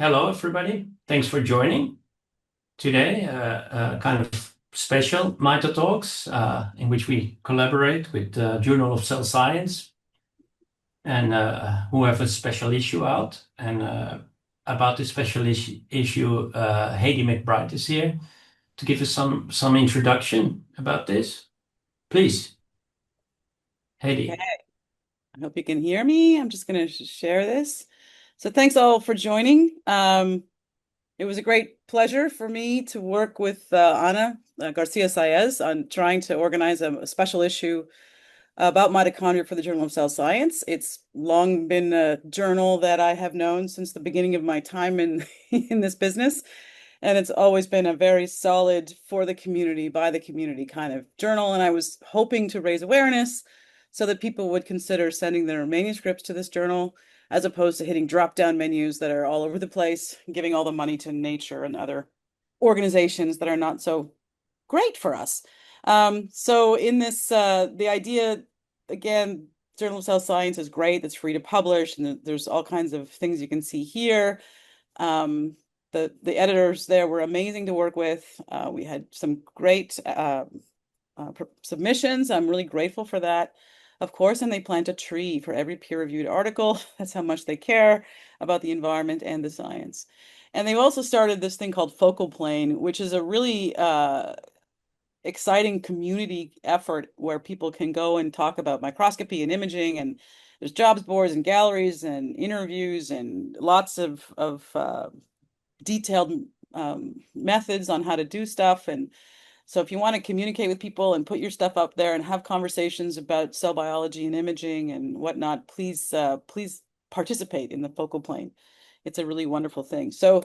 Hello, everybody. Thanks for joining today. Kind of special MITOtalks in which we collaborate with the Journal of Cell Science and who have a special issue out. And about this special issue, Heidi McBride is here to give us some introduction about this. Please, Heidi. Okay. I hope you can hear me. I'm just going to share this. So thanks all for joining. It was a great pleasure for me to work with Ana Garcia-Saez on trying to organize a special issue about mitochondria for the Journal of Cell Science. It's long been a journal that I have known since the beginning of my time in in this business. And it's always been a very solid for the community, by the community kind of journal. And I was hoping to raise awareness so that people would consider sending their manuscripts to this journal, as opposed to hitting drop-down menus that are all over the place, giving all the money to Nature and other organizations that are not so great for us. So in this, the idea, again, Journal of Cell Science is great. It's free to publish, and there's all kinds of things you can see here. The editors there were amazing to work with. We had some great submissions. I'm really grateful for that, of course, and they plant a tree for every peer-reviewed article. That's how much they care about the environment and the science. And they've also started this thing called FocalPlane, which is a really exciting community effort where people can go and talk about microscopy and imaging, and there's jobs boards and galleries and interviews and lots of detailed methods on how to do stuff. And so if you want to communicate with people and put your stuff up there and have conversations about cell biology and imaging and whatnot, please participate in the FocalPlane. It's a really wonderful thing. So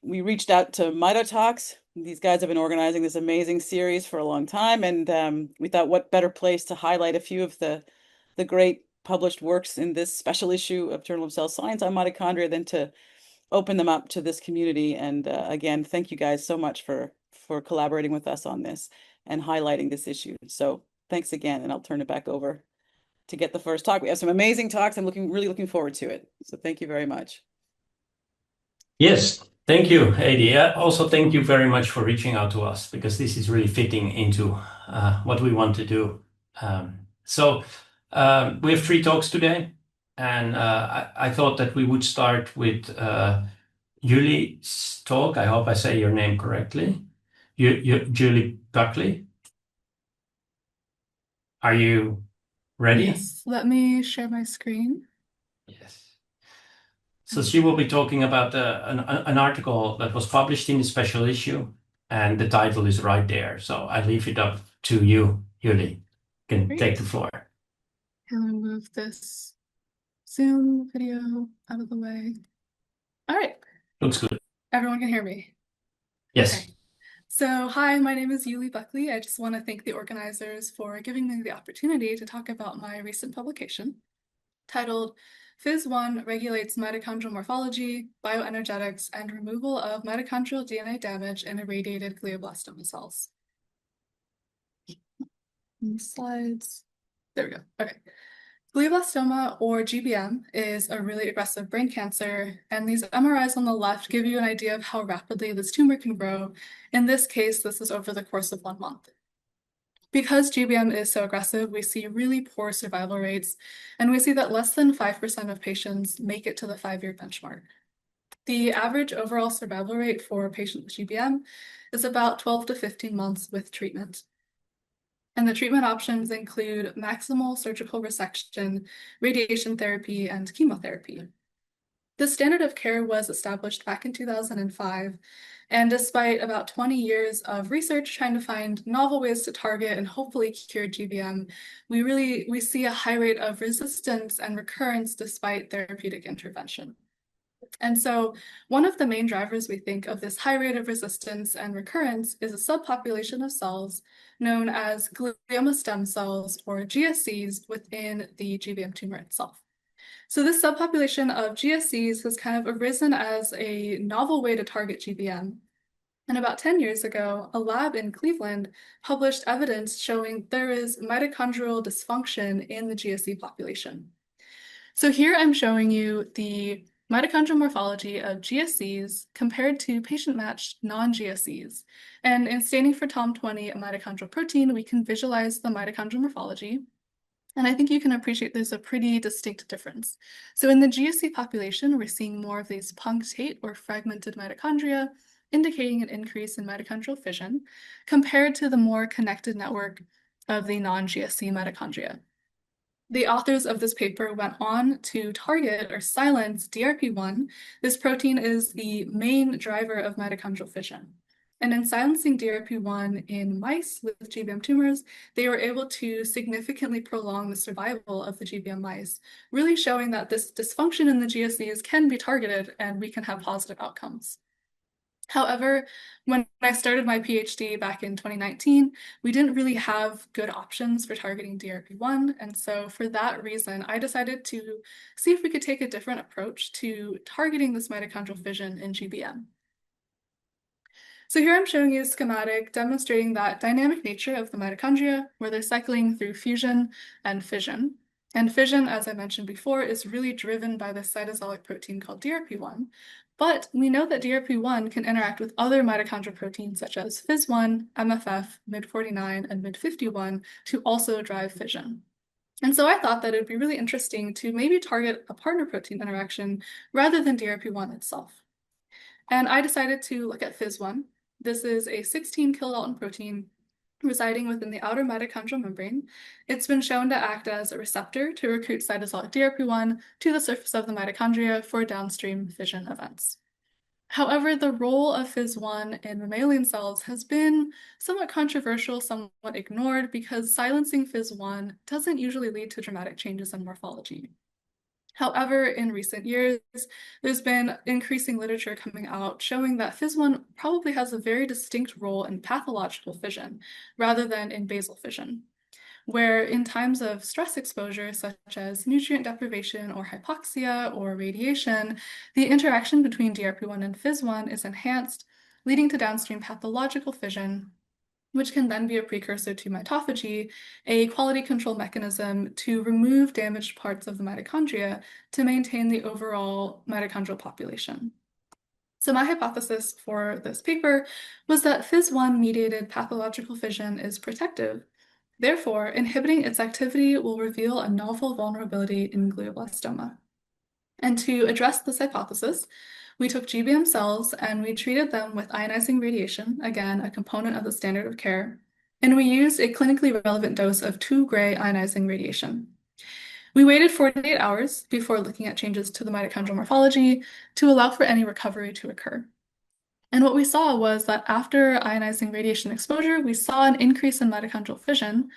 we reached out to MITOtalks. These guys have been organizing this amazing series for a long time, and we thought, what better place to highlight a few of the great published works in this special issue of Journal of Cell Science on mitochondria than to open them up to this community. And again, thank you guys so much for collaborating with us on this and highlighting this issue. So thanks again, and I'll turn it back over to get the first talk. We have some amazing talks. I'm really looking forward to it. So thank you very much. Yes, thank you, Heidi. Also, thank you very much for reaching out to us, because this is really fitting into what we want to do. We have 3 talks today, and I thought that we would start with Yuli's talk. I hope I say your name correctly. Yuli Buckley. Are you ready? Yes, let me share my screen. Yes. So she will be talking about an article that was published in the special issue, and the title is right there. So I leave it up to you, Yuli. You can Great. take the floor. I'm going to move this Zoom video out of the way. All right. Looks good. Everyone can hear me? Yes. Okay. So hi, my name is Yuli Buckley. I just want to thank the organizers for giving me the opportunity to talk about my recent publication titled Phys1 Regulates Mitochondrial Morphology, Bioenergetics, and Removal of Mitochondrial DNA Damage in Irradiated Glioblastoma Cells. Slides. There we go. Okay. Glioblastoma, or GBM, is a really aggressive brain cancer, and these MRIs on the left give you an idea of how rapidly this tumor can grow. In this case, this is over the course of 1 month. Because GBM is so aggressive, we see really poor survival rates, and we see that less than 5% of patients make it to the 5-year benchmark. The average overall survival rate for a patient with GBM is about 12 to 15 months with treatment. And the treatment options include maximal surgical resection, radiation therapy, and chemotherapy. The standard of care was established back in 2005, and despite about 20 years of research trying to find novel ways to target and hopefully cure GBM, we see a high rate of resistance and recurrence despite therapeutic intervention. And so one of the main drivers we think of this high rate of resistance and recurrence is a subpopulation of cells known as glioma stem cells, or GSCs, within the GBM tumor itself. So this subpopulation of GSCs has kind of arisen as a novel way to target GBM. And about 10 years ago, a lab in Cleveland published evidence showing there is mitochondrial dysfunction in the GSC population. So here I'm showing you the mitochondrial morphology of GSCs compared to patient-matched non-GSCs. And in staining for TOM20, a mitochondrial protein, we can visualize the mitochondrial morphology. And I think you can appreciate there's a pretty distinct difference. So in the GSC population, we're seeing more of these punctate or fragmented mitochondria, indicating an increase in mitochondrial fission, compared to the more connected network of the non-GSC mitochondria. The authors of this paper went on to target or silence DRP1. This protein is the main driver of mitochondrial fission. And in silencing DRP1 in mice with GBM tumors, they were able to significantly prolong the survival of the GBM mice, really showing that this dysfunction in the GSCs can be targeted and we can have positive outcomes. However, when I started my PhD back in 2019, we didn't really have good options for targeting DRP1. And so for that reason, I decided to see if we could take a different approach to targeting this mitochondrial fission in GBM. So here I'm showing you a schematic demonstrating that dynamic nature of the mitochondria, where they're cycling through fusion and fission. And fission, as I mentioned before, is really driven by the cytosolic protein called DRP1. But we know that DRP1 can interact with other mitochondrial proteins such as Fis1, MFF, MID49, and MID51 to also drive fission. And so I thought that it would be really interesting to maybe target a partner protein interaction rather than DRP1 itself. And I decided to look at Fis1. This is a 16 kilodalton protein residing within the outer mitochondrial membrane. It's been shown to act as a receptor to recruit cytosolic DRP1 to the surface of the mitochondria for downstream fission events. However, the role of Fis1 in mammalian cells has been somewhat controversial, somewhat ignored, because silencing Fis1 doesn't usually lead to dramatic changes in morphology. However, in recent years, there's been increasing literature coming out showing that Fis1 probably has a very distinct role in pathological fission rather than in basal fission, where in times of stress exposure, such as nutrient deprivation or hypoxia or radiation, the interaction between DRP1 and Fis1 is enhanced, leading to downstream pathological fission, which can then be a precursor to mitophagy, a quality control mechanism to remove damaged parts of the mitochondria to maintain the overall mitochondrial population. So my hypothesis for this paper was that Fis1-mediated pathological fission is protective. Therefore, inhibiting its activity will reveal a novel vulnerability in glioblastoma. And to address this hypothesis, we took GBM cells and we treated them with ionizing radiation, again, a component of the standard of care, and we used a clinically relevant dose of 2 gray ionizing radiation. We waited 48 hours before looking at changes to the mitochondrial morphology to allow for any recovery to occur. And what we saw was that after ionizing radiation exposure, we saw an increase in mitochondrial fission,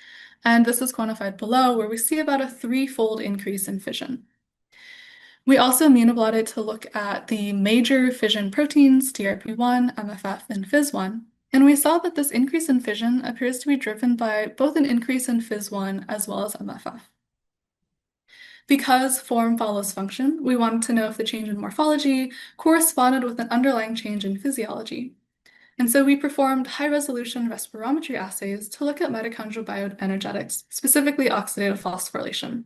and this is quantified below, where we see about a 3-fold increase in fission. We also immunoblotted to look at the major fission proteins, DRP1, MFF, and Fis1, and we saw that this increase in fission appears to be driven by both an increase in Fis1 as well as MFF. Because form follows function, we wanted to know if the change in morphology corresponded with an underlying change in physiology. And so we performed high-resolution respirometry assays to look at mitochondrial bioenergetics, specifically oxidative phosphorylation.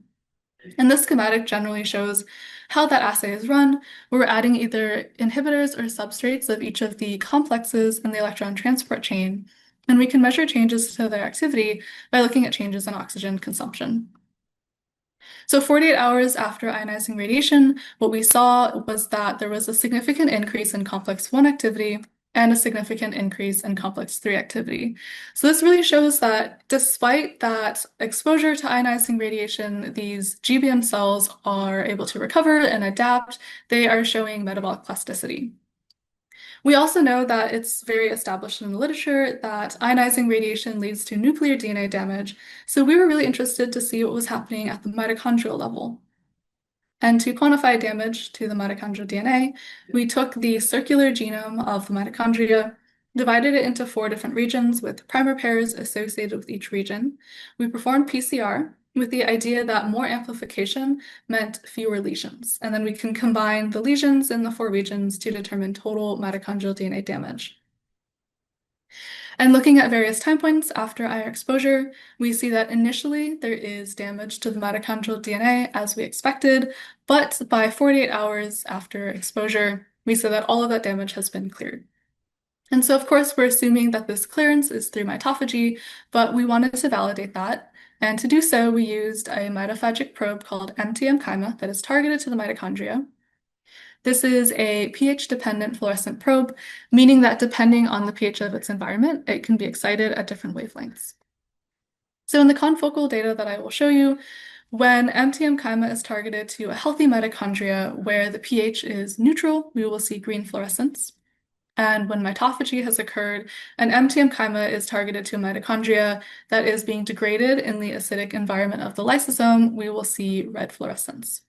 And this schematic generally shows how that assay is run, where we're adding either inhibitors or substrates of each of the complexes in the electron transport chain, and we can measure changes to their activity by looking at changes in oxygen consumption. So 48 hours after ionizing radiation, what we saw was that there was a significant increase in complex 1 activity and a significant increase in complex 3 activity. So this really shows that despite that exposure to ionizing radiation, these GBM cells are able to recover and adapt. They are showing metabolic plasticity. We also know that it's very established in the literature that ionizing radiation leads to nuclear DNA damage, so we were really interested to see what was happening at the mitochondrial level. And to quantify damage to the mitochondrial DNA, we took the circular genome of the mitochondria, divided it into 4 different regions with primer pairs associated with each region. We performed PCR with the idea that more amplification meant fewer lesions, and then we can combine the lesions in the 4 regions to determine total mitochondrial DNA damage. And looking at various time points after IR exposure, we see that initially there is damage to the mitochondrial DNA as we expected, but by 48 hours after exposure, we see that all of that damage has been cleared. And so, of course, we're assuming that this clearance is through mitophagy, but we wanted to validate that. And to do so, we used a mitophagic probe called MTM-chyma that is targeted to the mitochondria. This is a pH-dependent fluorescent probe, meaning that depending on the pH of its environment, it can be excited at different wavelengths. So in the confocal data that I will show you, when MTM-chyma is targeted to a healthy mitochondria where the pH is neutral, we will see green fluorescence. And when mitophagy has occurred, and MTM-chyma is targeted to a mitochondria that is being degraded in the acidic environment of the lysosome, we will see red fluorescence.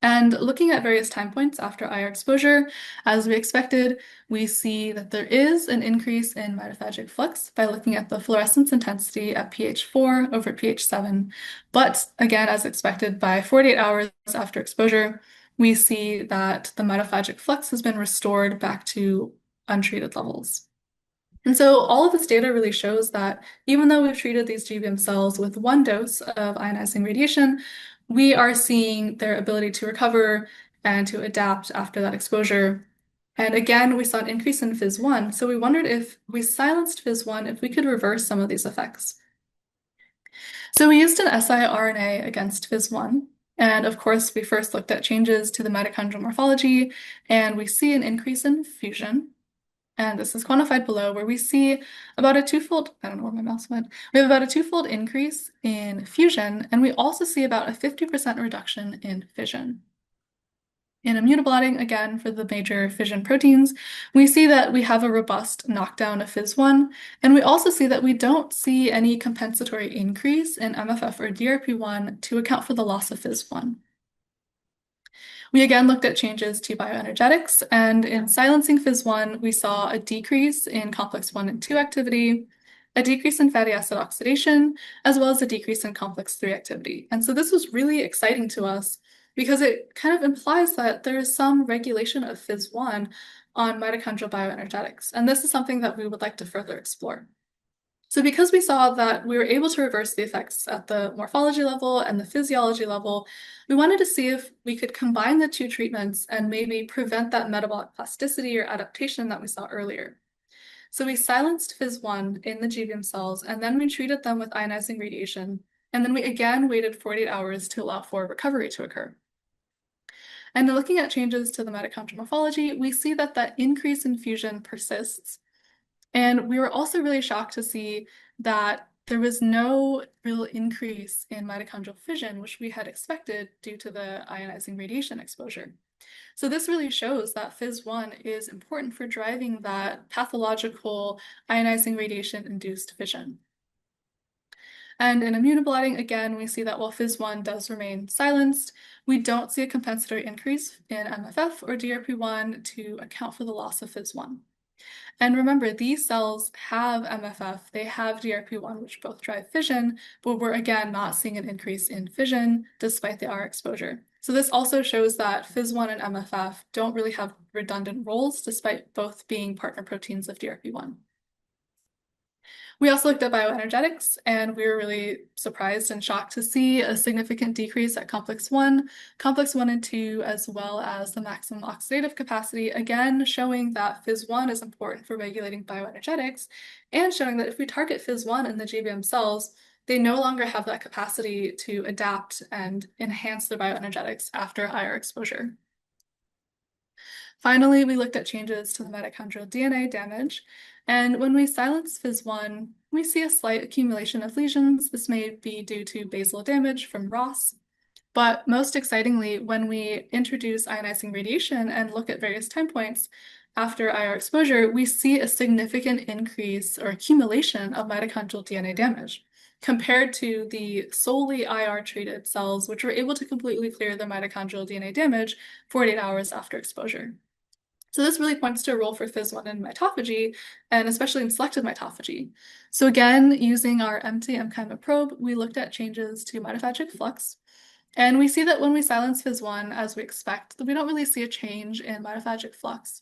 And looking at various time points after IR exposure, as we expected, we see that there is an increase in mitophagic flux by looking at the fluorescence intensity at pH 4 over pH 7. But again, as expected, by 48 hours after exposure, we see that the mitophagic flux has been restored back to untreated levels. And so all of this data really shows that even though we've treated these GBM cells with one dose of ionizing radiation, we are seeing their ability to recover and to adapt after that exposure. And again, we saw an increase in Fis1. So we wondered if we silenced Fis1, if we could reverse some of these effects. So we used an siRNA against Fis1. And of course, we first looked at changes to the mitochondrial morphology, and we see an increase in fusion. And this is quantified below, where we see about a twofold, I don't know where my mouse went. We have about a twofold increase in fusion, and we also see about a 50% reduction in fission. In immunoblotting, again, for the major fission proteins, we see that we have a robust knockdown of Fis1, and we also see that we don't see any compensatory increase in MFF or DRP1 to account for the loss of Fis1. We again looked at changes to bioenergetics, and in silencing Fis1, we saw a decrease in complex 1 and 2 activity, a decrease in fatty acid oxidation, as well as a decrease in complex 3 activity. And so this was really exciting to us because it kind of implies that there is some regulation of Fis1 on mitochondrial bioenergetics. And this is something that we would like to further explore. So because we saw that we were able to reverse the effects at the morphology level and the physiology level, we wanted to see if we could combine the two treatments and maybe prevent that metabolic plasticity or adaptation that we saw earlier. So we silenced Fis1 in the GBM cells, and then we treated them with ionizing radiation, and then we again waited 48 hours to allow for recovery to occur. And looking at changes to the mitochondrial morphology, we see that that increase in fusion persists. And we were also really shocked to see that there was no real increase in mitochondrial fission, which we had expected due to the ionizing radiation exposure. So this really shows that Fis1 is important for driving that pathological ionizing radiation-induced fission. And in immunoblotting, again, we see that while Fis1 does remain silenced, we don't see a compensatory increase in MFF or DRP1 to account for the loss of Fis1. And remember, these cells have MFF, they have DRP1, which both drive fission, but we're again not seeing an increase in fission despite the R exposure. So this also shows that Fis1 and MFF don't really have redundant roles despite both being partner proteins of DRP1. We also looked at bioenergetics, and we were really surprised and shocked to see a significant decrease at complex 1 and 2, as well as the maximum oxidative capacity, again showing that Fis1 is important for regulating bioenergetics, and showing that if we target Fis1 in the GBM cells, they no longer have that capacity to adapt and enhance their bioenergetics after IR exposure. Finally, we looked at changes to the mitochondrial DNA damage, and when we silence Fis1, we see a slight accumulation of lesions. This may be due to basal damage from ROS, but most excitingly, when we introduce ionizing radiation and look at various time points after IR exposure, we see a significant increase or accumulation of mitochondrial DNA damage compared to the solely IR-treated cells, which were able to completely clear their mitochondrial DNA damage 48 hours after exposure. So this really points to a role for Fis1 in mitophagy, and especially in selective mitophagy. So again, using our MTM-chyma probe, we looked at changes to mitophagic flux, and we see that when we silence Fis1, as we expect, that we don't really see a change in mitophagic flux.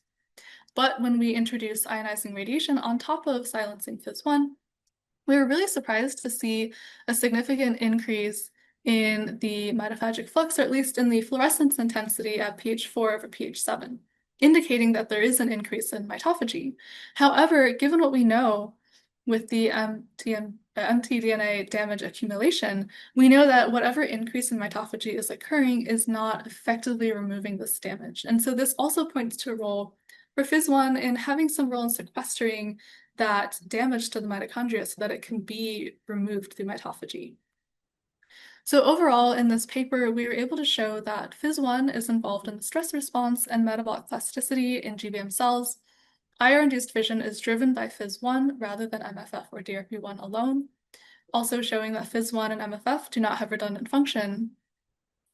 But when we introduced ionizing radiation on top of silencing Fis1, we were really surprised to see a significant increase in the mitophagic flux, or at least in the fluorescence intensity at pH 4 over pH 7, indicating that there is an increase in mitophagy. However, given what we know with the mtDNA damage accumulation, we know that whatever increase in mitophagy is occurring is not effectively removing this damage. And so this also points to a role for Fis1 in having some role in sequestering that damage to the mitochondria so that it can be removed through mitophagy. So overall, in this paper, we were able to show that Fis1 is involved in the stress response and metabolic plasticity in GBM cells. IR-induced fission is driven by Fis1 rather than MFF or DRP1 alone, also showing that Fis1 and MFF do not have redundant function.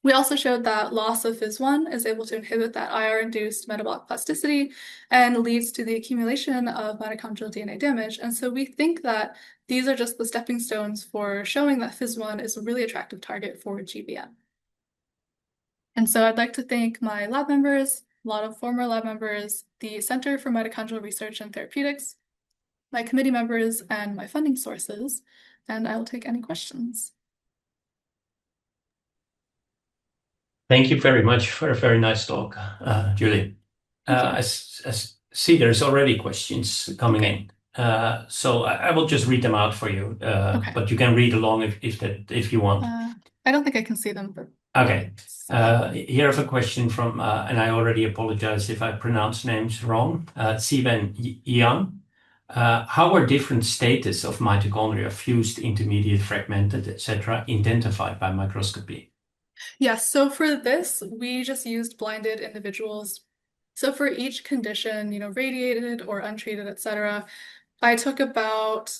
We also showed that loss of Fis1 is able to inhibit that IR-induced metabolic plasticity and leads to the accumulation of mitochondrial DNA damage. And so we think that these are just the stepping stones for showing that Fis1 is a really attractive target for GBM. And so I'd like to thank my lab members, a lot of former lab members, the Center for Mitochondrial Research and Therapeutics, my committee members, and my funding sources. And I will take any questions. Thank you very much for a very nice talk, Julie. I see there's already questions coming in. So I will just read them out for you, but you can read along if you want. I don't think I can see them. But... Okay. Here I have a question from, and I already apologize if I pronounce names wrong, Sivan Yang. How are different status of mitochondria, fused, intermediate, fragmented, etc., identified by microscopy? Yes, so for this, we just used blinded individuals. So for each condition, radiated or untreated, etc., I took about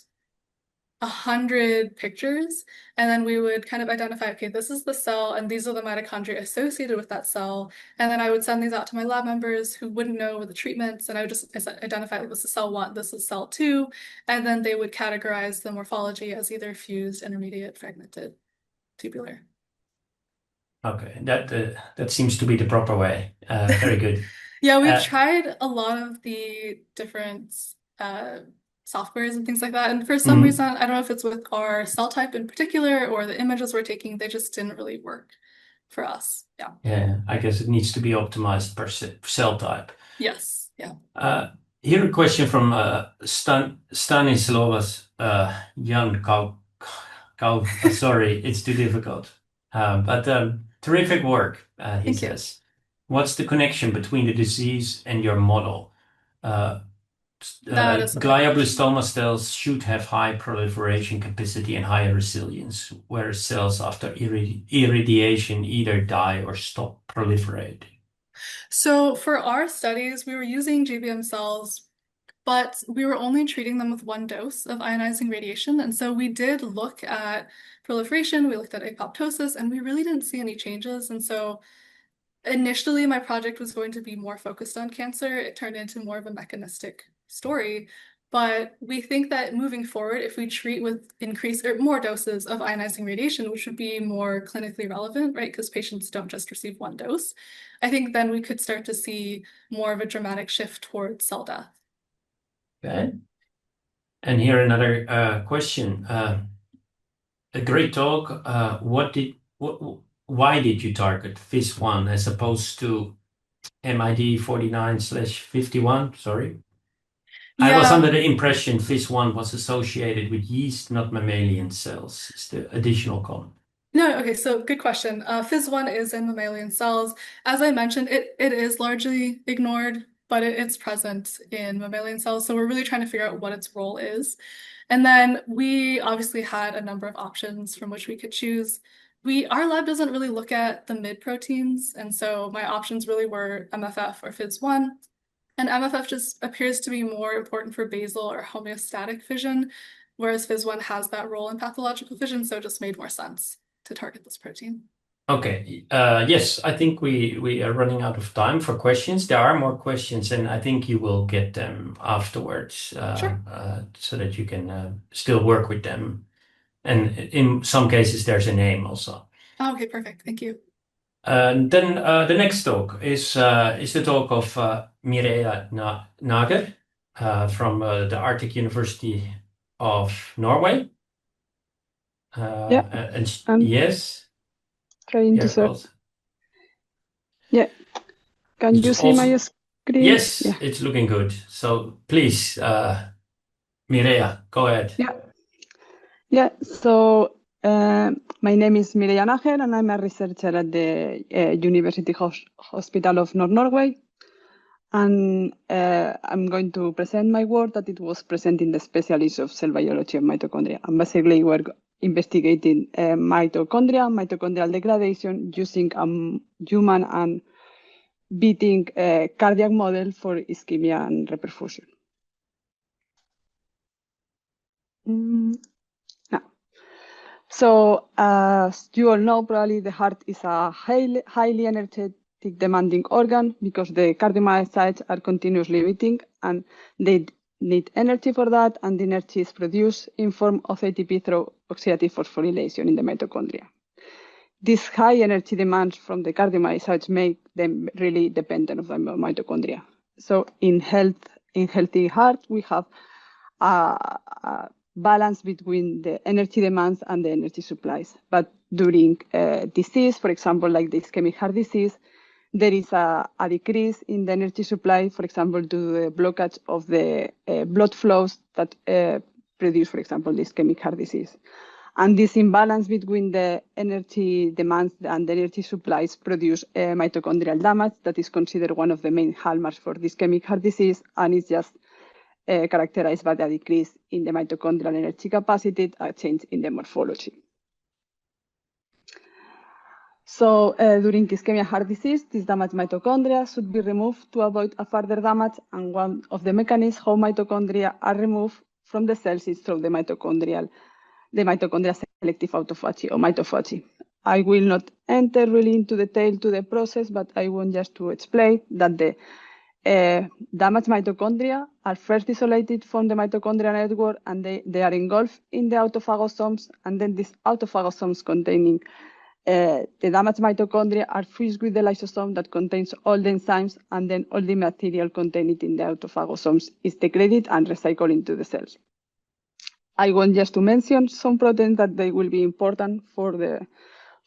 100 pictures, and then we would kind of identify, okay, this is the cell, and these are the mitochondria associated with that cell. And then I would send these out to my lab members who wouldn't know the treatments, and I would just identify, like, this is cell 1, this is cell 2, and then they would categorize the morphology as either fused, intermediate, fragmented, tubular. Okay, that seems to be the proper way. Very good. Yeah, we've tried a lot of the different softwares and things like that, and for some reason, I don't know if it's with our cell type in particular or the images we're taking, they just didn't really work for us. Yeah, I guess it needs to be optimized per cell type. Yes, yeah. Here a question from Stanislavas Jan sorry, it's too difficult. But terrific work, he says. What's the connection between the disease and your model? Glioblastoma cells should have high proliferation capacity and higher resilience, whereas cells after irradiation either die or stop proliferating. So for our studies, we were using GBM cells, but we were only treating them with 1 dose of ionizing radiation. And so we did look at proliferation, we looked at apoptosis, and we really didn't see any changes. And so initially my project was going to be more focused on cancer. It turned into more of a mechanistic story. But we think that moving forward, if we treat with increased or more doses of ionizing radiation, which would be more clinically relevant, right? Because patients don't just receive 1 dose. I think then we could start to see more of a dramatic shift towards cell death. Okay. And here another question. A great talk. Why did you target Fis1 as opposed to MID49/51? Sorry. Yeah. I was under the impression Fis1 was associated with yeast, not mammalian cells. Is the additional comment. No, okay, so good question. Fis1 is in mammalian cells. As I mentioned, it is largely ignored, but it's present in mammalian cells. So we're really trying to figure out what its role is. And then we obviously had a number of options from which we could choose. Our lab doesn't really look at the mid proteins. And so my options really were MFF or Fis1. And MFF just appears to be more important for basal or homeostatic fission, whereas Fis1 has that role in pathological fission, so it just made more sense to target this protein. Okay. Yes, I think we are running out of time for questions. There are more questions, and I think you will get them afterwards, Sure. So that you can still work with them. And in some cases, there's a name also. Oh, okay, perfect. Thank you. And then the next talk is the talk of Mireia Nager from the Arctic University of Norway. And yes, Trying to search. Yeah. Can you see my screen? Yes, yeah. It's looking good. So please, Mireia, go ahead. Yeah. So my name is Mireia Nager, and I'm a researcher at the University Hospital of North Norway. And I'm going to present my work that it was presented in the specialist of cell biology of mitochondria. And basically, we're investigating mitochondrial degradation using human and beating cardiac model for ischemia and reperfusion. So as you all know, probably the heart is a highly energetic demanding organ because the cardiomyocytes are continuously beating and they need energy for that, and the energy is produced in form of ATP through oxidative phosphorylation in the mitochondria. These high energy demands from the cardiomyocytes make them really dependent of the mitochondria. So in healthy heart, we have a balance between the energy demands and the energy supplies. But during disease, for example, like the ischemic heart disease, there is a decrease in the energy supply, for example, due to the blockage of the blood flows that produce, for example, the ischemic heart disease. And this imbalance between the energy demands and the energy supplies produce mitochondrial damage that is considered one of the main hallmarks for the ischemic heart disease, and is just characterized by the decrease in the mitochondrial energy capacity, a change in the morphology. So during ischemia heart disease, this damaged mitochondria should be removed to avoid a further damage, and one of the mechanisms how mitochondria are removed from the cells is through the mitochondria selective autophagy or mitophagy. I will not enter really into detail to the process, but I want just to explain that the damaged mitochondria are first isolated from the mitochondrial network, and they are engulfed in the autophagosomes, and then these autophagosomes containing the damaged mitochondria are fused with the lysosome that contains all the enzymes, and then all the material contained in the autophagosomes is degraded and recycled into the cells. I want just to mention some proteins that they will be important for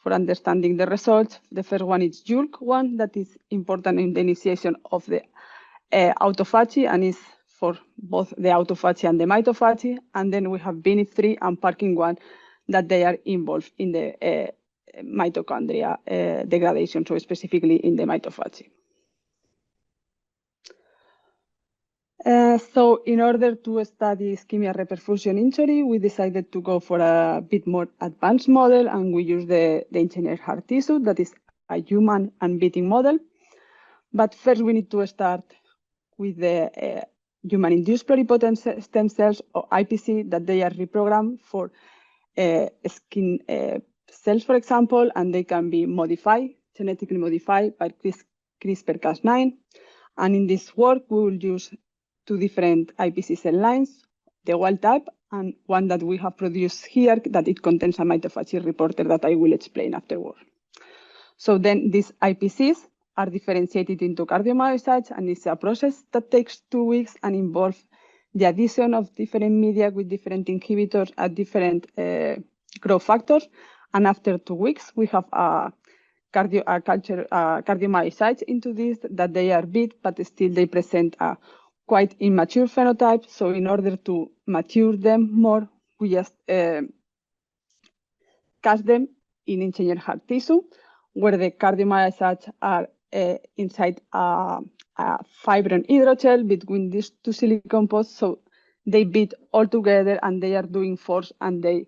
understanding the results. The first one is JULK1, that is important in the initiation of the autophagy and is for both the autophagy and the mitophagy. And then we have BNF3 and Parkin1 that they are involved in the mitochondria degradation, so specifically in the mitophagy. So in order to study ischemia reperfusion injury, we decided to go for a bit more advanced model, and we use the engineered heart tissue that is a human and beating model. But first we need to start with the human-induced pluripotent stem cells, or IPC, that they are reprogrammed for skin cells, for example, and they can be modified, genetically modified by CRISPR-Cas9. And in this work, we will use two different IPC cell lines, the wild type and one that we have produced here that it contains a mitophagy reporter that I will explain afterward. So then these IPCs are differentiated into cardiomyocytes, and it's a process that takes 2 weeks and involves the addition of different media with different inhibitors at different growth factors. And after 2 weeks, we have cardiomyocytes into this that they are beat, but still they present a quite immature phenotype. So in order to mature them more, we just cast them in engineered heart tissue, where the cardiomyocytes are inside a fibrin hydrogel between these two silicone posts. So they beat all together and they are doing force, and they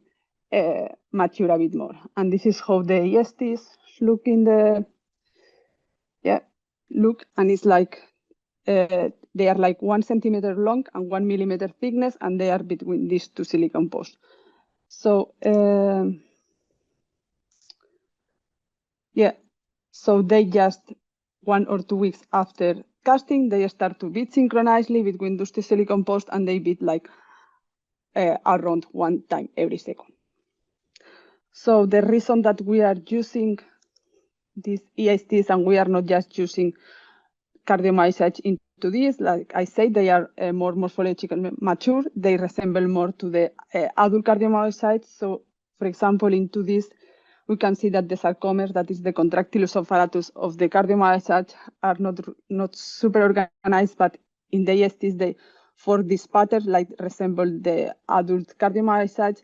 mature a bit more. And this is how the ESTs look in the, and it's like, they are like 1 centimeter long and 1 millimeter thickness, and they are between these two silicone posts. So, so they just 1 or 2 weeks after casting, they start to beat synchronously between those two silicone posts, and they beat like around 1 time every second. So the reason that we are using these ESTs, and we are not just using cardiomyocytes into this. Like I say, they are more morphologically mature. They resemble more to the adult cardiomyocytes. So, for example, into this, we can see that the sarcomers, that is the contractilus apparatus of the cardiomyocytes, are not super organized, but in the ESTs, they form this pattern, like resemble the adult cardiomyocytes.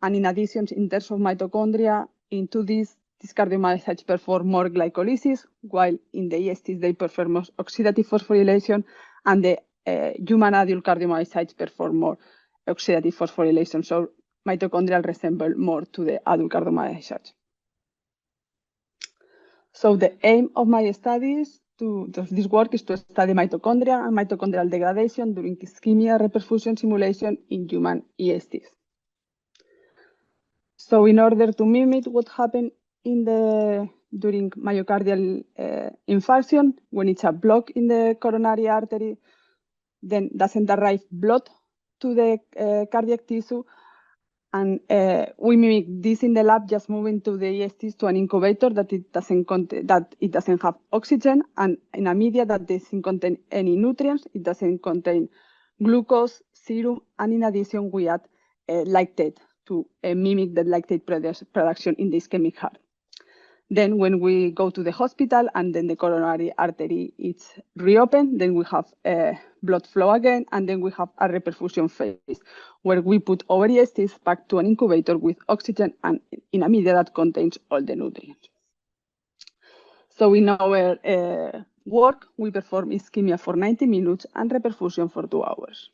And in addition, in terms of mitochondria, into these cardiomyocytes perform more glycolysis, while in the ESTs they perform more oxidative phosphorylation, and the human adult cardiomyocytes perform more oxidative phosphorylation. So mitochondrial resemble more to the adult cardiomyocytes. So the aim of my studies, this work is to study mitochondria and mitochondrial degradation during ischemia reperfusion simulation in human ESTs. So in order to mimic what happened during myocardial infarction, when it's a block in the coronary artery, then doesn't arrive blood to the cardiac tissue, and we mimic this in the lab, just moving to the ESTs to an incubator that it doesn't have oxygen, and in a media that doesn't contain any nutrients. It doesn't contain glucose, serum, and in addition we add lactate to mimic the lactate production in the ischemic heart. Then when we go to the hospital and then the coronary artery is reopened, then we have blood flow again, and then we have a reperfusion phase where we put our ESTs back to an incubator with oxygen and in a media that contains all the nutrients. So in our work, we perform ischemia for 90 minutes and reperfusion for 2 hours.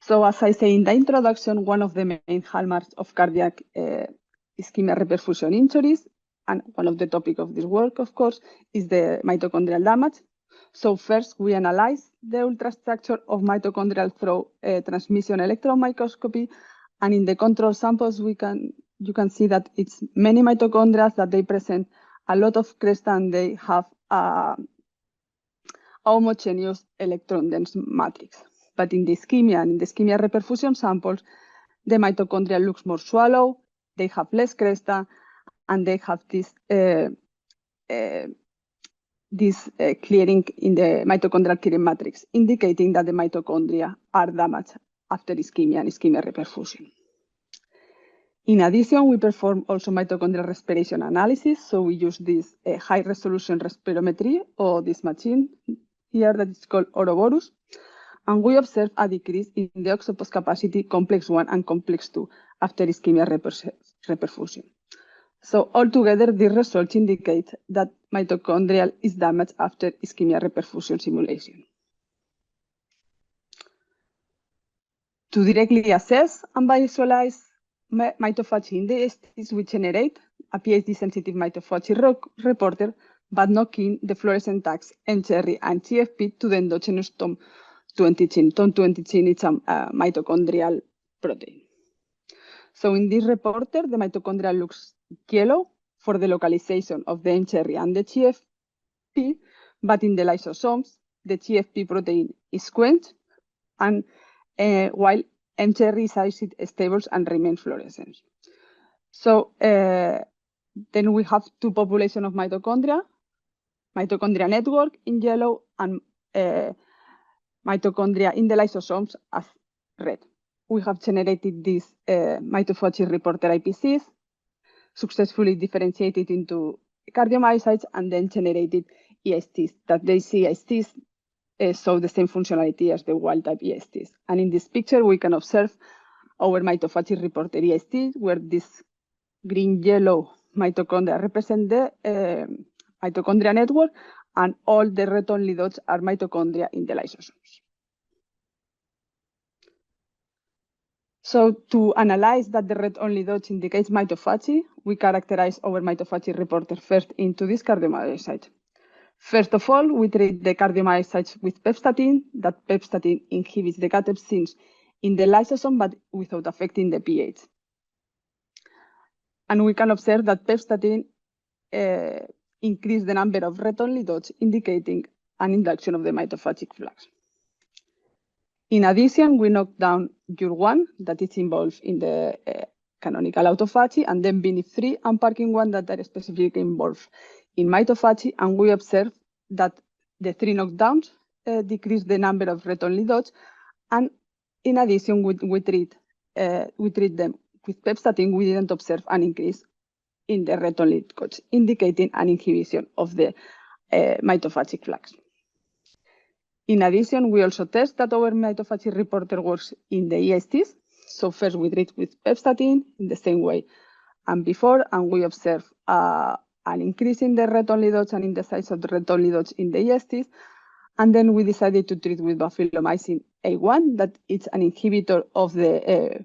So as I say in the introduction, one of the main hallmarks of cardiac ischemia reperfusion injuries, and one of the topics of this work, of course, is the mitochondrial damage. So first, we analyze the ultrastructure of mitochondrial through transmission electron microscopy, and in the control samples, you can see that it's many mitochondria, that they present a lot of cresta, and they have a homogeneous electron-dense matrix. But in the ischemia and in the ischemia reperfusion samples, the mitochondria looks more shallow, they have less cresta, and they have this clearing in the mitochondrial clearing matrix, indicating that the mitochondria are damaged after ischemia and ischemia reperfusion. In addition, we perform also mitochondrial respiration analysis. So we use this high-resolution respirometry, or this machine here that is called Ouroboros, and we observe a decrease in the oxypost capacity complex 1 and complex 2 after ischemia reperfusion. So altogether, these results indicate that mitochondrial is damaged after ischemia reperfusion simulation. To directly assess and visualize mitophagy in the ESTs, we generate a pH-sensitive mitophagy reporter, but knocking the fluorescent tags MCherry and GFP to the endogenous TOM20 gene. TOM20 gene is a mitochondrial protein. So in this reporter, the mitochondria looks yellow for the localization of the MCherry and the GFP, but in the lysosomes, the GFP protein is quenched, and while MCherry is acid stable and remains fluorescent. So then we have two populations of mitochondria network in yellow and mitochondria in the lysosomes as red. We have generated these mitophagy reporter IPCs, successfully differentiated into cardiomyocytes, and then generated ESTs, that they see ESTs show the same functionality as the wild-type ESTs. And in this picture, we can observe our mitophagy reporter EST, where this green-yellow mitochondria represent the mitochondria network, and all the red-only dots are mitochondria in the lysosomes. So to analyze that the red-only dots indicates mitophagy, we characterize our mitophagy reporter first into this cardiomyocyte. First of all, we treat the cardiomyocytes with pepstatin. That pepstatin inhibits the catepsins in the lysosome, but without affecting the pH. And we can observe that pepstatin increases the number of red-only dots, indicating an induction of the mitophagic flux. In addition, we knock down UR1, that is involved in the canonical autophagy, and then BNIF3 and Parkin1 that are specifically involved in mitophagy. And we observe that the 3 knockdowns decrease the number of red only dots, and in addition, we treat them with pepstatin. We didn't observe an increase in the red only dots, indicating an inhibition of the mitophagic flux. In addition, we also test that our mitophagy reporter works in the ESTs. So first we treat with pepstatin in the same way and before, and we observe an increase in the red only dots and in the size of the red only dots in the ESTs. And then we decided to treat with bafilomycin A1, that it's an inhibitor of the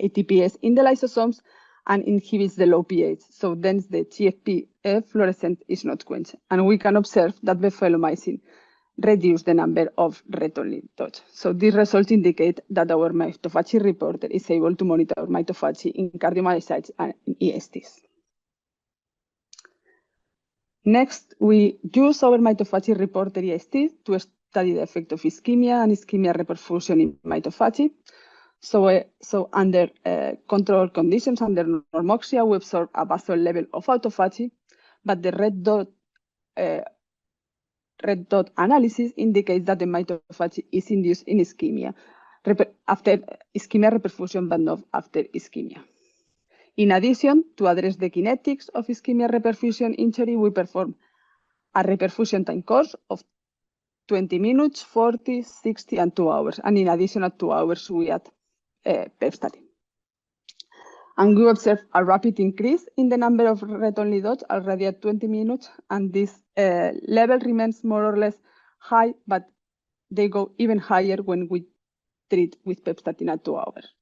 ATPase in the lysosomes and inhibits the low pH. So then the TFP fluorescence is not quenched. And we can observe that bafilomycin reduce the number of red only dots. So these results indicate that our mitophagy reporter is able to monitor mitophagy in cardiomyocytes and in ESTs. Next, we use our mitophagy reporter EST to study the effect of ischemia and ischemia reperfusion in mitophagy. So under controlled conditions, under normoxia, we observe a basal level of autophagy, but the red dot analysis indicates that the mitophagy is induced in ischemia, after ischemia reperfusion, but not after ischemia. In addition, to address the kinetics of ischemia reperfusion injury, we perform a reperfusion time course of 20 minutes, 40, 60, and 2 hours. And in addition, at 2 hours, we add pepstatin. And we observe a rapid increase in the number of red only dots already at 20 minutes. And this level remains more or less high, but they go even higher when we treat with pepstatin at 2 hours.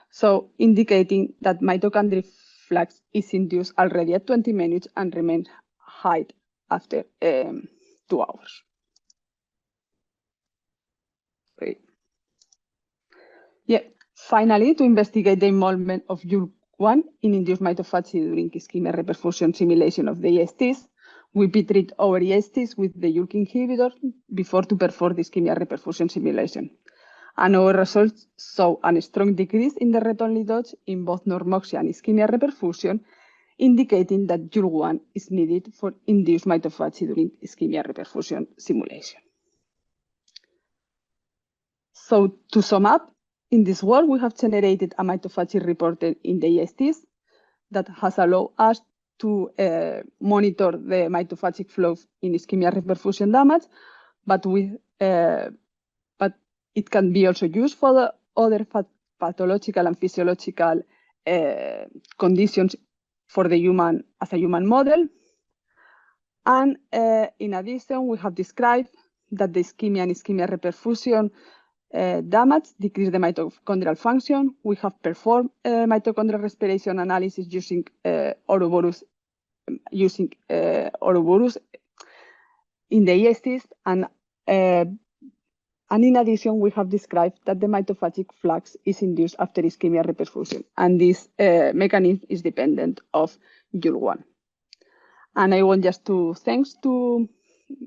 So indicating that mitochondrial flux is induced already at 20 minutes and remains high after 2 hours. Great. Yeah. Finally, to investigate the involvement of YUL1 in induced mitophagy during ischemia reperfusion simulation of the ESTs, we treat our ESTs with the YULK inhibitor before to perform the ischemia reperfusion simulation. And our results show a strong decrease in the red only dots in both normoxia and ischemia reperfusion, indicating that YUL1 is needed for induced mitophagy during ischemia reperfusion simulation. So to sum up, in this work, we have generated a mitophagy reporter in the ESTs that has allowed us to monitor the mitophagic flow in ischemia reperfusion damage, but it can be also used for the other pathological and physiological conditions for the human as a human model. And in addition, we have described that the ischemia and ischemia reperfusion damage decrease the mitochondrial function. We have performed mitochondrial respiration analysis using Ouroboros in the ESTs, and in addition, we have described that the mitophagic flux is induced after ischemia reperfusion, and this mechanism is dependent of YUL1. And I want just to thanks to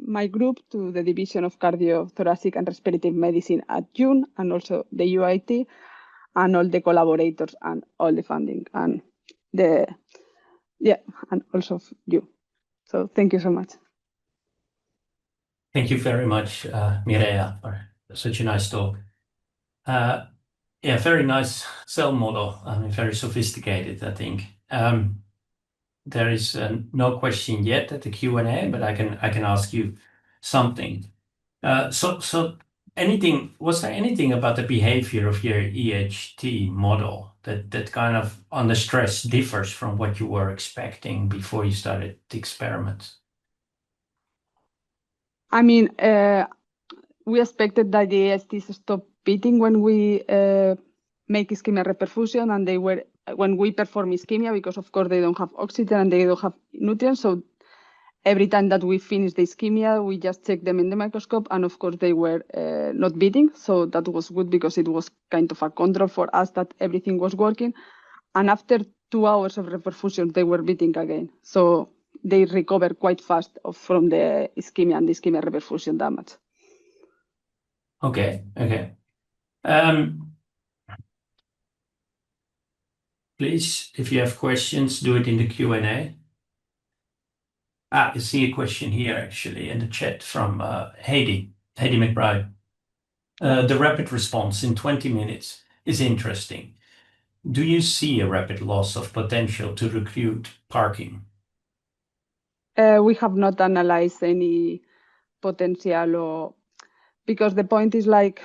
my group, to the Division of Cardiothoracic and Respiratory Medicine at JUN, and also the UIT, and all the collaborators and all the funding, and and also you. So thank you so much. Thank you very much, Mireia, for such a nice talk. Yeah, very nice cell model. I mean, very sophisticated, I think. There is no question yet at the Q&A, but I can ask you something. So was there anything about the behavior of your EHT model that kind of under stress differs from what you were expecting before you started the experiment? I mean, we expected that the ESTs stop beating when we make ischemia reperfusion, and they were when we perform ischemia, because of course they don't have oxygen and they don't have nutrients. So every time that we finish the ischemia, we just check them in the microscope, and of course they were not beating. So that was good because it was kind of a control for us that everything was working. And after 2 hours of reperfusion, they were beating again. So they recovered quite fast from the ischemia and the ischemia reperfusion damage. Okay. please, if you have questions, do it in the Q&A. I see a question here actually in the chat from Heidi McBride. The rapid response in 20 minutes is interesting. Do you see a rapid loss of potential to recruit parking? We have not analyzed any potential, because the point is like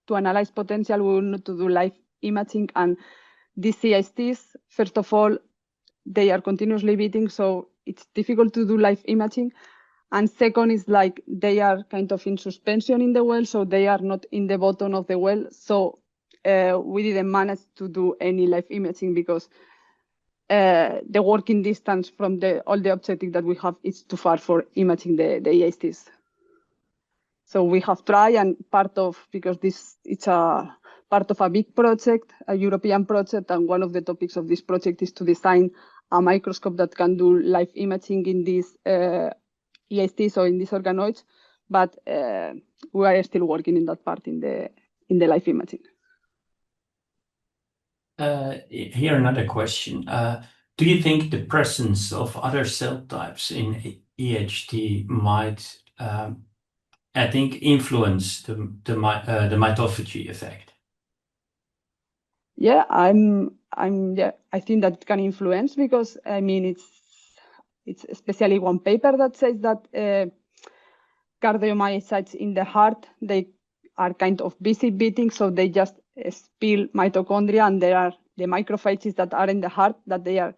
to analyze potential, we will need to do live imaging, and these CISTs, first of all, they are continuously beating, so it's difficult to do live imaging. And second is like they are kind of in suspension in the well, so they are not in the bottom of the well. So we didn't manage to do any live imaging because the working distance from all the objectives that we have is too far for imaging the EISTs. So we have tried, and because it's a part of a big project, a European project, and one of the topics of this project is to design a microscope that can do live imaging in these EISTs or in these organoids, but we are still working in that part in the live imaging. Here another question. Do you think the presence of other cell types in EHT might, I think, influence the mitophagy effect? Yeah, I think that it can influence, because I mean it's especially one paper that says that cardiomyocytes in the heart, they are kind of busy beating, so they just spill mitochondria, and there are the macrophages that are in the heart that they are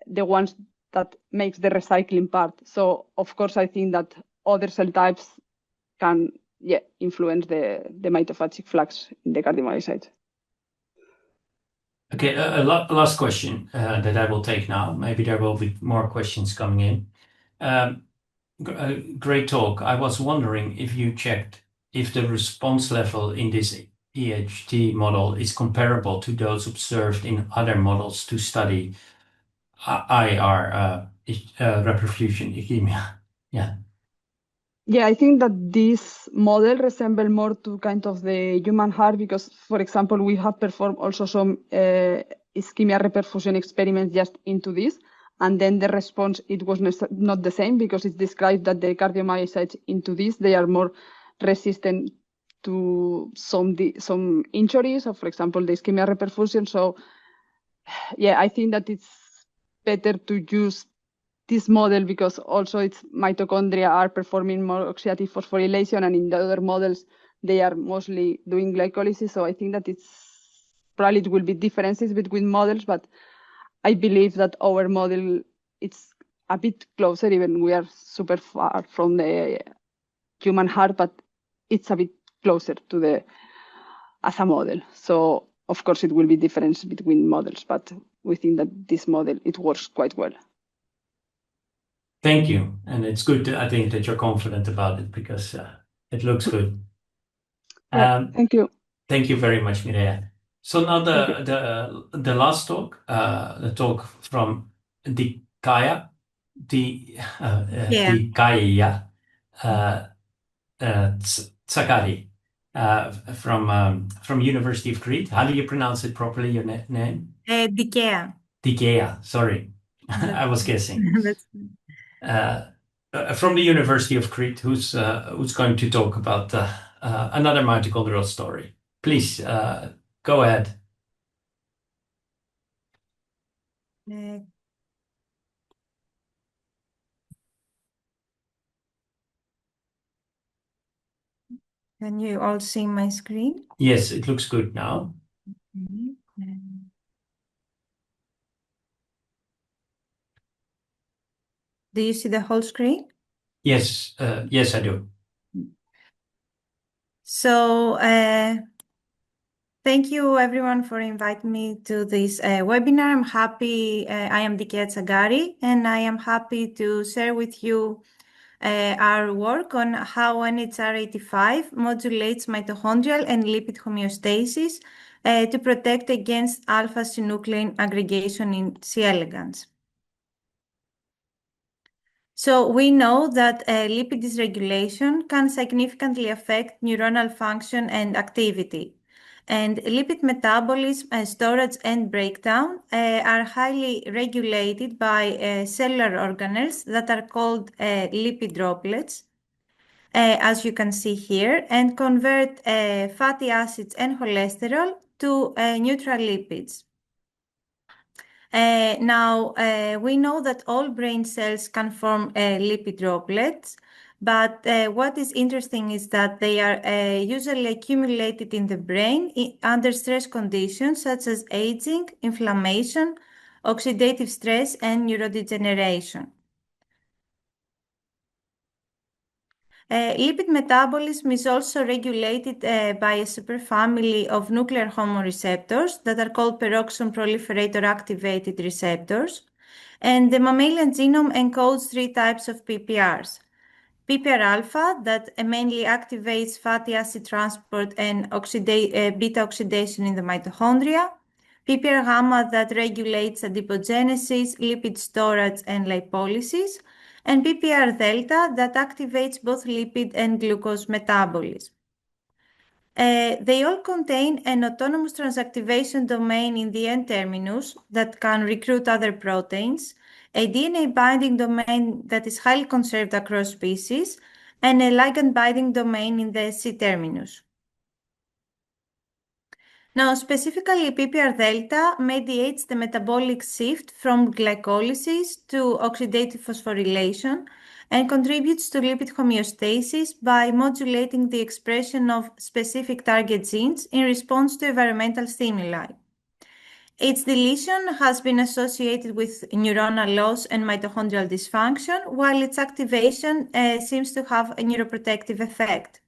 the ones that makes the recycling part. So of course I think that other cell types can influence the mitophagic flux in the cardiomyocytes. Okay, a last question that I will take now. Maybe there will be more questions coming in. Great talk. I was wondering if you checked if the response level in this EHT model is comparable to those observed in other models to study reperfusion ischemia. Yeah. Yeah, I think that this model resembles more to kind of the human heart, because, for example, we have performed also some ischemia reperfusion experiments just into this, and then the response, it was not the same, because it's described that the cardiomyocytes into this, they are more resistant to some injuries, or for example, the ischemia reperfusion. So yeah, I think that it's better to use this model, because also its mitochondria are performing more oxidative phosphorylation, and in the other models they are mostly doing glycolysis. So I think that it will be differences between models, but I believe that our model, it's a bit closer, even we are super far from the human heart, but it's a bit closer to as a model. So of course it will be difference between models, but we think that this model, it works quite well. Thank you. And it's good, I think, that you're confident about it, because it looks good. Thank you. Thank you very much, Mireia. So now the last talk, the talk from Dikaia Tsagkari from University of Crete. How do you pronounce it properly, your name? Dikaia, sorry. I was guessing. From the University of Crete, who's going to talk about another mitochondrial story. Please, go ahead. Can you all see my screen? Yes, it looks good now. Do you see the whole screen? Yes, yes, I do. So, thank you everyone for inviting me to this webinar. I'm happy, I am Dikaia Tsagkari, and I am happy to share with you our work on how NHR85 modulates mitochondrial and lipid homeostasis to protect against α-synuclein aggregation in C. elegans. So we know that lipid dysregulation can significantly affect neuronal function and activity. And lipid metabolism, storage, and breakdown are highly regulated by cellular organelles that are called lipid droplets, as you can see here, and convert fatty acids and cholesterol to neutral lipids. Now, we know that all brain cells can form lipid droplets, but what is interesting is that they are usually accumulated in the brain under stress conditions such as aging, inflammation, oxidative stress, and neurodegeneration. Lipid metabolism is also regulated by a superfamily of nuclear hormone receptors that are called peroxisome proliferator activated receptors. And the mammalian genome encodes 3 types of PPRs. PPR alpha, that mainly activates fatty acid transport and beta oxidation in the mitochondria. PPR gamma, that regulates adipogenesis, lipid storage, and lipolysis. And PPR delta, that activates both lipid and glucose metabolism. They all contain an autonomous transactivation domain in the N-terminus that can recruit other proteins, a DNA binding domain that is highly conserved across species, and a ligand binding domain in the C-terminus. Now, specifically, PPR delta mediates the metabolic shift from glycolysis to oxidative phosphorylation and contributes to lipid homeostasis by modulating the expression of specific target genes in response to environmental stimuli. Its deletion has been associated with neuronal loss and mitochondrial dysfunction, while its activation seems to have a neuroprotective effect.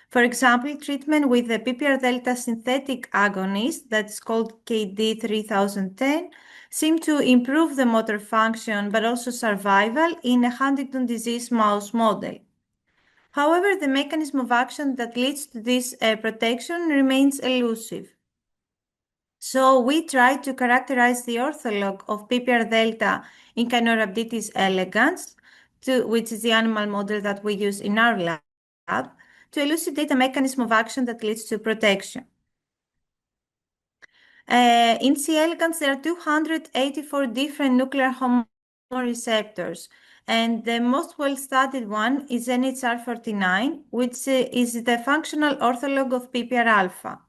For example, treatment with the PPR delta synthetic agonist, that's called KD3010, seemed to improve the motor function but also survival in a Huntington disease mouse model. However, the mechanism of action that leads to this protection remains elusive. So we tried to characterize the ortholog of PPR delta in Caenorhabditis elegans, which is the animal model that we use in our lab, to elucidate a mechanism of action that leads to protection. In C. elegans, there are 284 different nuclear hormone receptors, and the most well-studied one is NHR49, which is the functional ortholog of PPR alpha.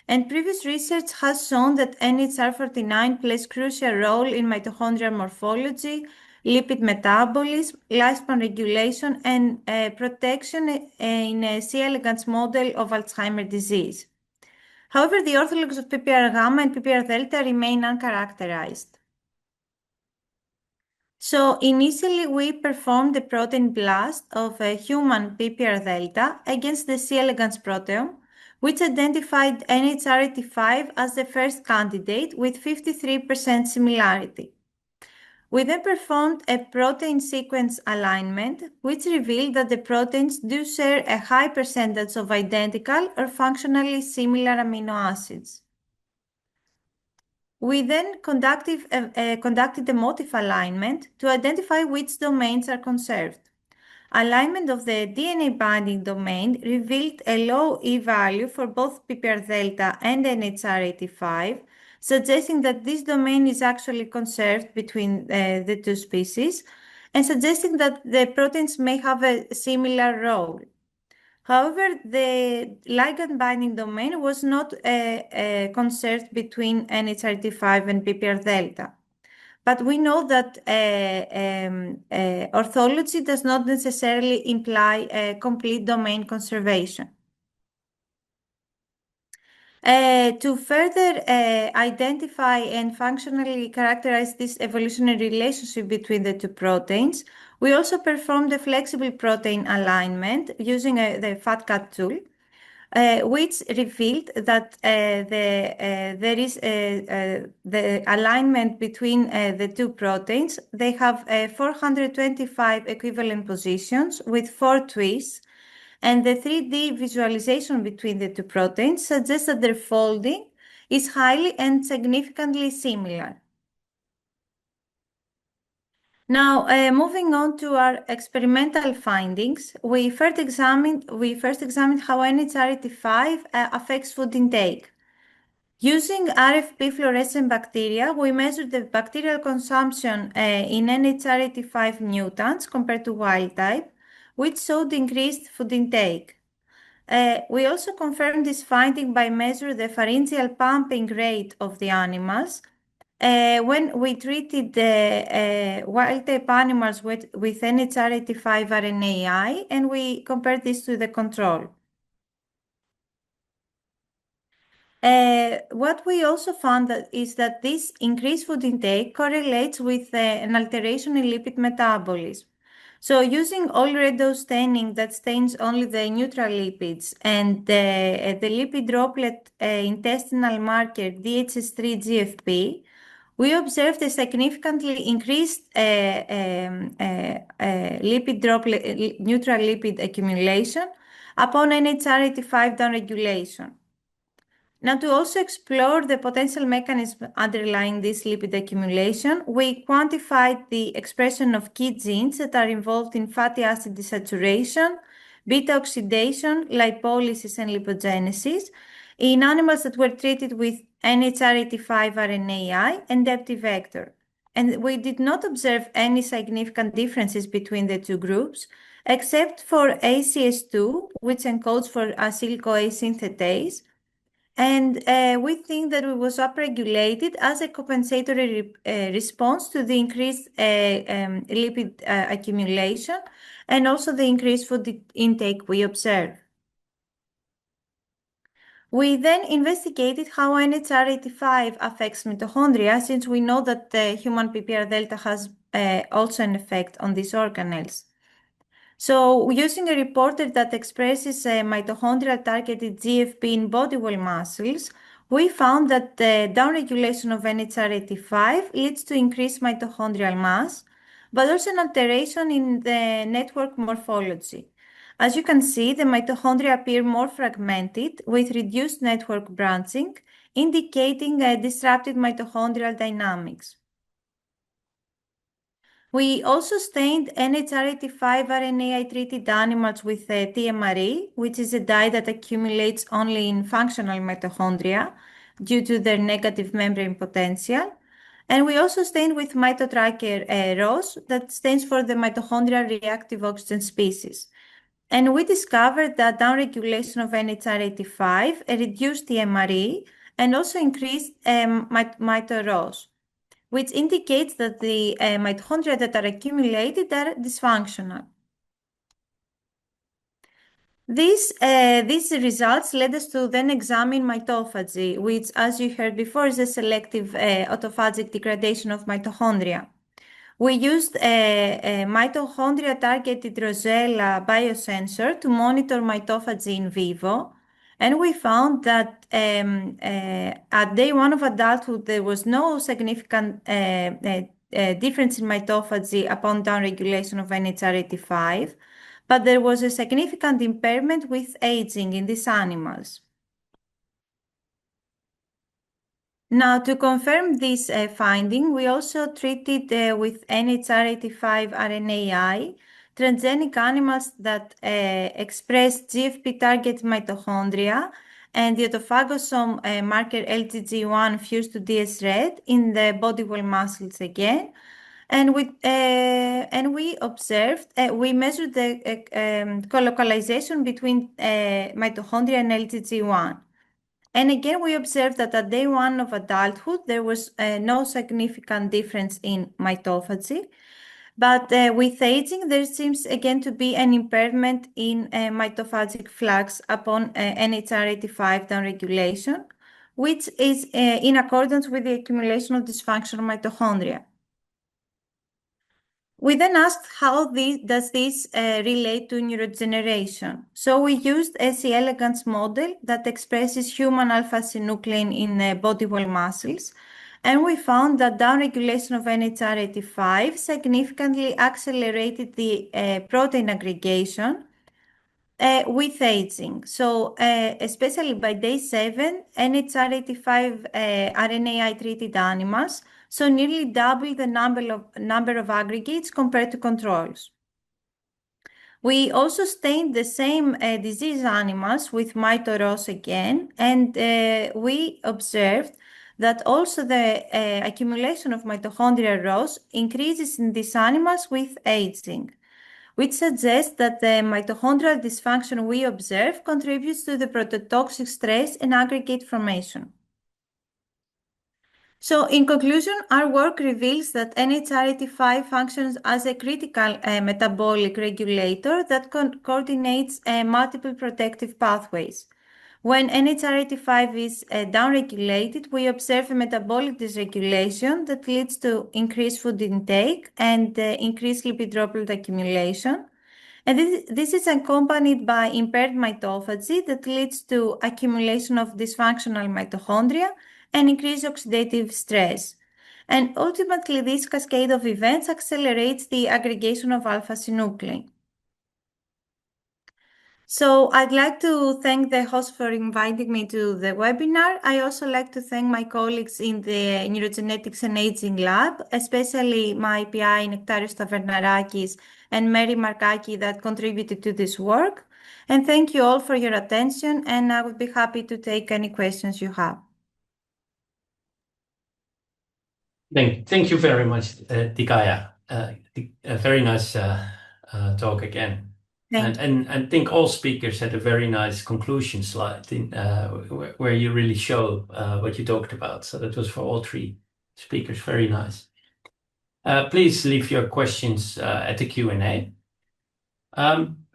And previous research has shown that NHR49 plays a crucial role in mitochondrial morphology, lipid metabolism, lifespan regulation, and protection in a C. elegans model of Alzheimer's disease. However, the orthologs of PPR gamma and PPR delta remain uncharacterized. So initially, we performed the protein blast of a human PPR delta against the C. elegans proteome, which identified NHR85 as the first candidate with 53% similarity. We then performed a protein sequence alignment, which revealed that the proteins do share a high percentage of identical or functionally similar amino acids. We then conducted a motif alignment to identify which domains are conserved. Alignment of the DNA binding domain revealed a low E-value for both PPR delta and NHR85, suggesting that this domain is actually conserved between the two species and suggesting that the proteins may have a similar role. However, the ligand binding domain was not conserved between NHR85 and PPR delta. But we know that orthology does not necessarily imply complete domain conservation. To further identify and functionally characterize this evolutionary relationship between the two proteins, we also performed a flexible protein alignment using the FATCAT tool, which revealed that there is the alignment between the two proteins. They have 425 equivalent positions with 4 twists, and the 3D visualization between the two proteins suggests that their folding is highly and significantly similar. Now, moving on to our experimental findings, we first examined how NHRT5 affects food intake. Using RFP fluorescent bacteria, we measured the bacterial consumption in NHRT5 mutants compared to wild type, which showed increased food intake. We also confirmed this finding by measuring the pharyngeal pumping rate of the animals. When we treated the wild-type animals with NHR85 RNAi, and we compared this to the control. What we also found is that this increased food intake correlates with an alteration in lipid metabolism. So using all-redo staining that stains only the neutral lipids and the lipid droplet intestinal marker DHS3-GFP, we observed a significantly increased lipid droplet, neutral lipid accumulation upon NHR85 downregulation. Now, to also explore the potential mechanism underlying this lipid accumulation, we quantified the expression of key genes that are involved in fatty acid desaturation, beta oxidation, lipolysis, and lipogenesis in animals that were treated with NHR85 RNAi and Depti vector. And we did not observe any significant differences between the two groups, except for ACS2, which encodes for acyl-CoA synthetase. And we think that it was upregulated as a compensatory response to the increased lipid accumulation and also the increased food intake we observed. We then investigated how NHR85 affects mitochondria, since we know that the human PPR delta has also an effect on these organelles. So, using a reporter that expresses mitochondrial targeted GFP in body wall muscles, we found that the downregulation of NHR85 leads to increased mitochondrial mass, but also an alteration in the network morphology. As you can see, the mitochondria appear more fragmented with reduced network branching, indicating disrupted mitochondrial dynamics. We also stained NHR85 RNAi-treated animals with TMRE, which is a dye that accumulates only in functional mitochondria due to their negative membrane potential. And we also stained with MITOtracker ROS, that stands for the mitochondrial reactive oxygen species. And we discovered that downregulation of NHR85 reduced TMRE and also increased MITO-ROS, which indicates that the mitochondria that are accumulated are dysfunctional. These results led us to then examine mitophagy, which, as you heard before, is a selective autophagic degradation of mitochondria. We used a mitochondria-targeted Rosella biosensor to monitor mitophagy in vivo, and we found that at day 1 of adulthood, there was no significant difference in mitophagy upon downregulation of NHR85, but there was a significant impairment with aging in these animals. Now, to confirm this finding, we also treated with NHR85 RNAi transgenic animals that express GFP target mitochondria and the autophagosome marker LGG1 fused to DS-RED in the body wall muscles again. And we observed, we measured the colocalization between mitochondria and LGG1. And again, we observed that at day 1 of adulthood, there was no significant difference in mitophagy. But with aging, there seems again to be an impairment in mitophagic flux upon NHR85 downregulation, which is in accordance with the accumulation of dysfunctional mitochondria. We then asked how does this relate to neurodegeneration. So we used a C. elegans model that expresses human α-synuclein in body wall muscles, and we found that downregulation of NHR85 significantly accelerated the protein aggregation with aging. So especially by day 7, NHR85 RNAi-treated animals so nearly double the number of aggregates compared to controls. We also stained the same disease animals with MITOROS again, and we observed that also the accumulation of mitochondrial ROS increases in these animals with aging, which suggests that the mitochondrial dysfunction we observe contributes to the prototoxic stress and aggregate formation. So, in conclusion, our work reveals that NHR85 functions as a critical metabolic regulator that coordinates multiple protective pathways. When NHR85 is downregulated, we observe a metabolic dysregulation that leads to increased food intake and increased lipid droplet accumulation. And this is accompanied by impaired mitophagy that leads to accumulation of dysfunctional mitochondria and increased oxidative stress. And ultimately, this cascade of events accelerates the aggregation of α-synuclein. So I'd like to thank the host for inviting me to the webinar. I also like to thank my colleagues in the Neurogenetics and Aging Lab, especially my PI Nektarios Tavernarakis and Mary Markaki that contributed to this work. And thank you all for your attention, and I would be happy to take any questions you have. Thank you very much, Dikaia. A very nice talk again. And I think all speakers had a very nice conclusion slide where you really show what you talked about. So that was for all three speakers, very nice. Please leave your questions at the Q&A.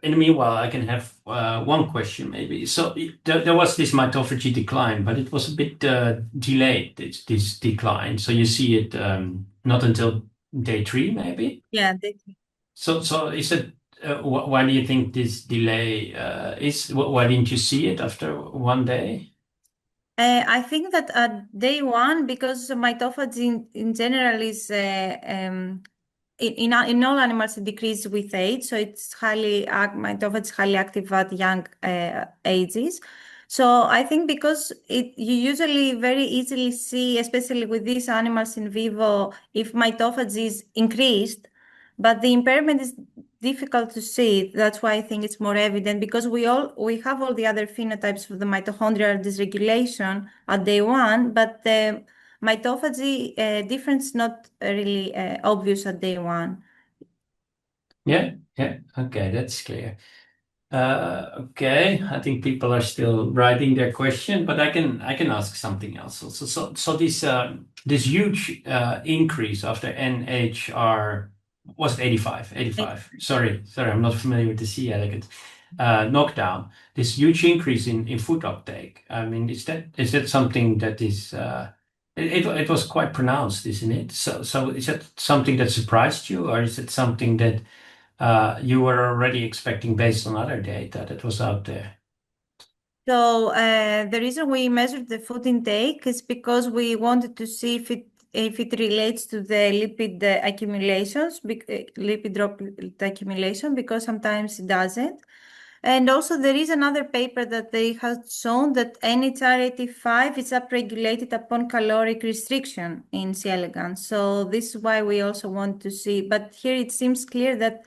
In the meanwhile, I can have one question maybe. So there was this mitophagy decline, but it was a bit delayed, this decline. So you see it not until day 3 maybe? Yeah, day 3. So is it, why do you think this delay is? Why didn't you see it after one day? I think that at day 1, because mitophagy in general is in all animals, it decreases with age, so it's mitophagy is highly active at young ages. So I think because you usually very easily see, especially with these animals in vivo, if mitophagy is increased, but the impairment is difficult to see. That's why I think it's more evident, because we have all the other phenotypes for the mitochondrial dysregulation at day 1, but the mitophagy difference not really obvious at day 1. Yeah, okay, that's clear. Okay, I think people are still writing their question, but I can ask something else also. So this huge increase after NHR was 85. Sorry, I'm not familiar with the C elegans. Knockdown. This huge increase in food uptake. I mean, is that something that is it was quite pronounced, isn't it? So is that something that surprised you, or is it something that you were already expecting based on other data that was out there? So the reason we measured the food intake is because we wanted to see if it relates to the lipid accumulations, lipid droplet accumulation, because sometimes it doesn't. And also there is another paper that they have shown that NHR85 is upregulated upon caloric restriction in C. elegans. So this is why we also want to see, but here it seems clear that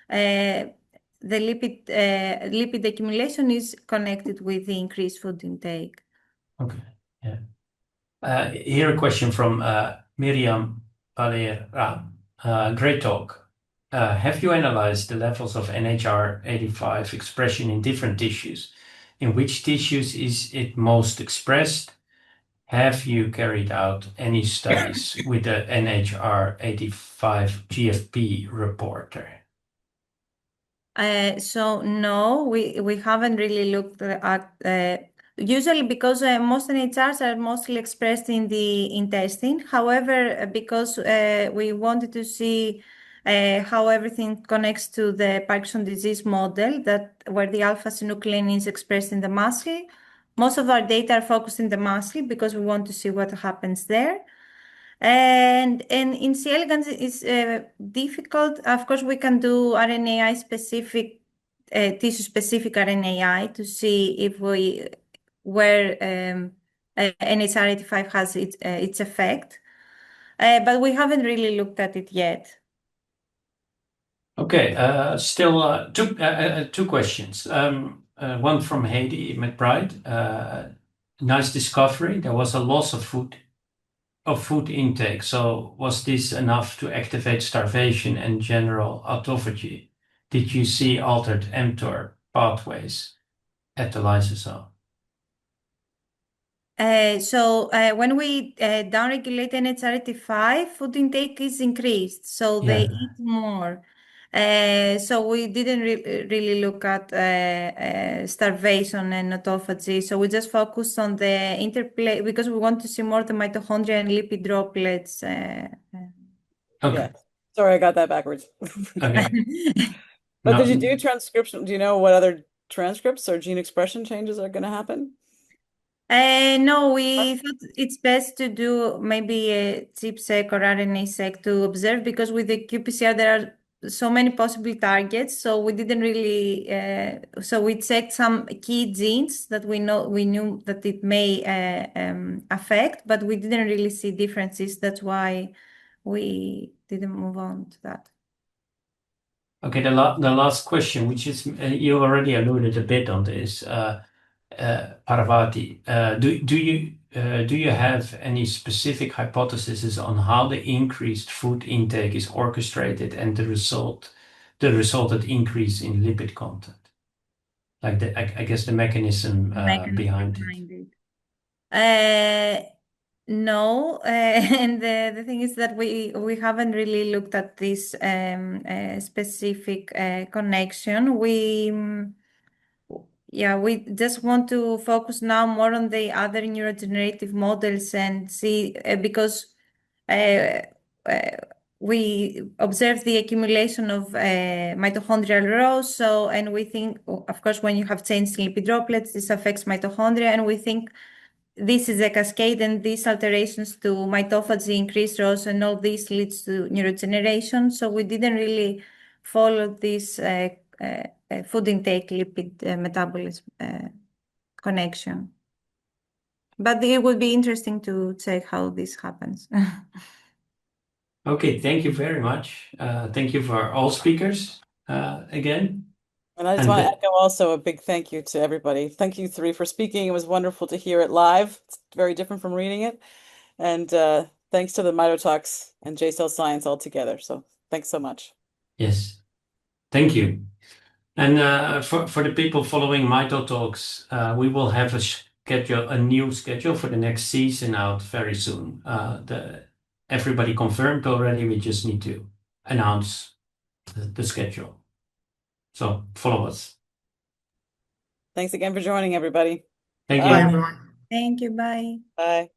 the lipid accumulation is connected with the increased food intake. Okay, yeah. Here a question from Miriam Valera. Great talk. Have you analyzed the levels of NHR85 expression in different tissues? In which tissues is it most expressed? Have you carried out any studies with the NHR85 GFP reporter? So no, we haven't really looked at usually because most NHRs are mostly expressed in the intestine. However, because we wanted to see how everything connects to the Parkinson disease model, where the α-synuclein is expressed in the muscle, most of our data are focused in the muscle because we want to see what happens there. And in C. elegans, it's difficult. Of course, we can do RNAi specific, tissue specific RNAi to see where NHR85 has its effect. but we haven't really looked at it yet. Okay, still two questions. One from Heidi McBride. Nice discovery. There was a loss of food intake. So was this enough to activate starvation and general autophagy? Did you see altered mTOR pathways at the lysosome? When we downregulate NHRT5, food intake is increased, so they Yeah. eat more. So we didn't really look at starvation and autophagy. So we just focused on the interplay because we want to see more the mitochondria and lipid droplets. Okay. Yeah. Sorry, I got that backwards. Okay. But No, did you do transcription? Do you know what other transcripts or gene expression changes are going to happen? No, we thought it's best to do maybe a ChIP-seq or RNA-seq to observe because with the qPCR there are so many possible targets. So we didn't really. So we checked some key genes that we knew that it may affect, but we didn't really see differences. That's why we didn't move on to that. Okay, the last question, which is you already alluded a bit on this, Parvati. Do you have any specific hypotheses on how the increased food intake is orchestrated and the resulted increase in lipid content? Like I guess the mechanism behind it. No, and the thing is that we haven't really looked at this specific connection. We just want to focus now more on the other neurodegenerative models and see because we observe the accumulation of mitochondrial rows. So, and we think, of course, when you have changed lipid droplets, this affects mitochondria, and we think this is a cascade, and these alterations to mitophagy increase rows, and all this leads to neurodegeneration. So we didn't really follow this food intake lipid metabolism connection. But it would be interesting to check how this happens. Okay, thank you very much. Thank you for all speakers again. And I just want to echo also a big thank you to everybody. Thank you three for speaking. It was wonderful to hear it live. It's very different from reading it. And thanks to the MITOtalks and J-Cell Science all together. So thanks so much. Yes, thank you. And for the people following MITOtalks, we will have a new schedule for the next season out very soon. Everybody confirmed already. We just need to announce the schedule. So follow us. Thanks again for joining, everybody. Thank Bye. you. Thank you. Bye. Bye.